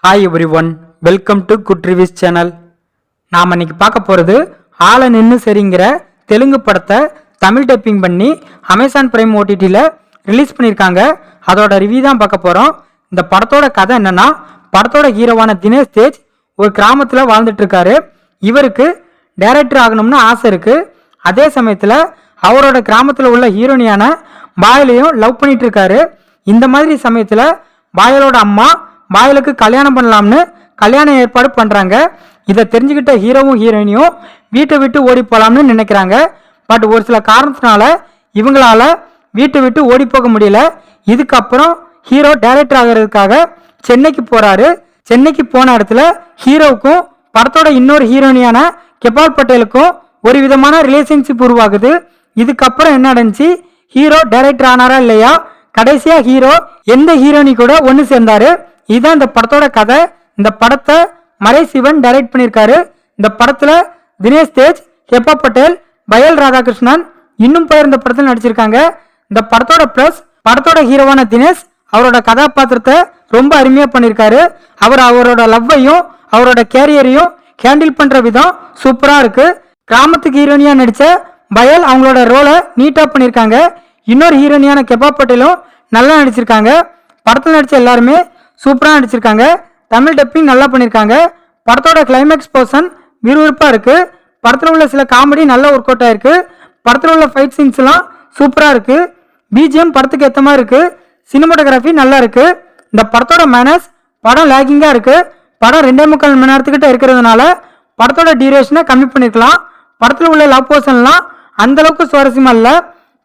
Hi every one, welcome to good reviews channel. நாம் இன்னைக்கு பார்க்க போகிறது ஆள நின்று சரிங்கிற தெலுங்கு படத்தை தமிழ் டப்பிங் பண்ணி அமேசான் பிரைம் ஓடிடியில் ரிலீஸ் பண்ணியிருக்காங்க. அதோட ரிவ்யூ தான் பார்க்க போகிறோம். இந்த படத்தோட கதை என்னன்னா, படத்தோட ஹீரோவான தினேஷ் தேஜ் ஒரு கிராமத்தில் வாழ்ந்துட்டு இருக்காரு. இவருக்கு டைரக்டர் ஆகணும்னு ஆசை இருக்கு. அதே சமயத்தில் அவரோட கிராமத்தில் உள்ள ஹீரோனியான பாயலையும் லவ் பண்ணிட்டு இருக்காரு. இந்த மாதிரி சமயத்தில் பாயலோட அம்மா பாயலுக்கு கல்யாணம் பண்ணலாம்னு கல்யாண ஏற்பாடு பண்ணுறாங்க. இதை தெரிஞ்சுக்கிட்ட ஹீரோவும் ஹீரோயினியும் வீட்டை விட்டு ஓடி போகலாம்னு நினைக்கிறாங்க. பட் ஒரு சில காரணத்தினால இவங்களால வீட்டை விட்டு ஓடி போக முடியல. இதுக்கப்புறம் ஹீரோ டைரக்டர் ஆகிறதுக்காக சென்னைக்கு போகிறாரு. சென்னைக்கு போன இடத்துல ஹீரோவுக்கும் படத்தோட இன்னொரு ஹீரோயினியான கெபால் பட்டேலுக்கும் ஒரு விதமான ரிலேஷன்ஷிப் உருவாகுது. இதுக்கப்புறம் என்ன நடந்துச்சு, ஹீரோ டைரக்டர் ஆனாரா இல்லையா, கடைசியா ஹீரோ எந்த ஹீரோனி கூட ஒன்று சேர்ந்தாரு, இதுதான் இந்த படத்தோட கதை. இந்த படத்தை மறை சிவன் டைரக்ட் பண்ணியிருக்காரு. இந்த படத்துல தினேஷ் தேஜ், கெபா பட்டேல், பயல் ராதாகிருஷ்ணன் இன்னும் பேர் இந்த படத்தில் நடிச்சிருக்காங்க. இந்த படத்தோட பிளஸ், படத்தோட ஹீரோவான தினேஷ் அவரோட கதாபாத்திரத்தை ரொம்ப அருமையா பண்ணியிருக்காரு. அவர் அவரோட லவ்வையும் அவரோட கேரியரையும் ஹேண்டில் பண்ற விதம் சூப்பரா இருக்கு. கிராமத்துக்கு ஹீரோனியா நடிச்ச பயல் அவங்களோட ரோலை நீட்டா பண்ணியிருக்காங்க. இன்னொரு ஹீரோனியான கெபா பட்டேலும் நல்லா நடிச்சிருக்காங்க. படத்தில் நடிச்ச எல்லாருமே சூப்பராக நடிச்சிருக்காங்க. தமிழ் டப்பிங் நல்லா பண்ணியிருக்காங்க. படத்தோட கிளைமேக்ஸ் போர்ஷன் விறுவிறுப்பாக இருக்கு. படத்தில் உள்ள சில காமெடி நல்லா ஒர்க் அவுட் ஆயிருக்கு. படத்தில் உள்ள ஃபைட் சீன்ஸ் எல்லாம் சூப்பராக இருக்கு. பிஜிஎம் படத்துக்கு ஏற்ற மாதிரி இருக்கு. சினிமாட்டோகிராஃபி நல்லா இருக்கு. இந்த படத்தோட மேனஸ் படம் லேக்கிங்காக இருக்கு. படம் 2.25 மணி நேரத்துக்கிட்ட இருக்கிறதுனால படத்தோட டியூரேஷனை கம்மி பண்ணிருக்கலாம். படத்தில் உள்ள லவ் போர்ஷன்லாம் அந்த அளவுக்கு சுவாரஸ்யமா இல்லை.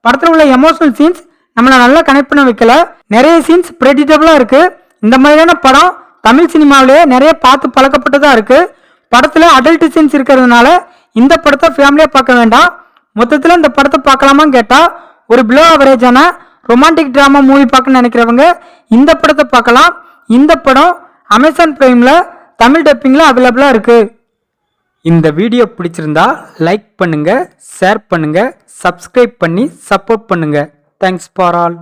படத்தில் உள்ள எமோஷனல் சீன்ஸ் நம்மளை நல்லா கனெக்ட் பண்ண வைக்கல. நிறைய சீன்ஸ் ப்ரெடிக்டபிளா இருக்கு. இந்த மாதிரியான படம் தமிழ் சினிமாவிலேயே நிறைய பார்த்து பழக்கப்பட்டதா இருக்கு. படத்துல அடல்ட் சீன்ஸ் இருக்கிறதுனால இந்த படத்தை ஃபேமிலியா பார்க்க வேண்டாம். மொத்தத்தில் இந்த படத்தை பார்க்கலாமான்னு கேட்டா, ஒரு பிலோ ஆவரேஜான ரொமான்டிக் டிராமா மூவி பார்க்க நினைக்கிறவங்க இந்த படத்தை பார்க்கலாம். இந்த படம் அமேசான் பிரைம்ல தமிழ் டப்பிங்ல அவைலபிளா இருக்கு. இந்த வீடியோ பிடிச்சிருந்தா லைக் பண்ணுங்க, ஷேர் பண்ணுங்க, சப்ஸ்கிரைப் பண்ணி சப்போர்ட் பண்ணுங்க. Thanks for all.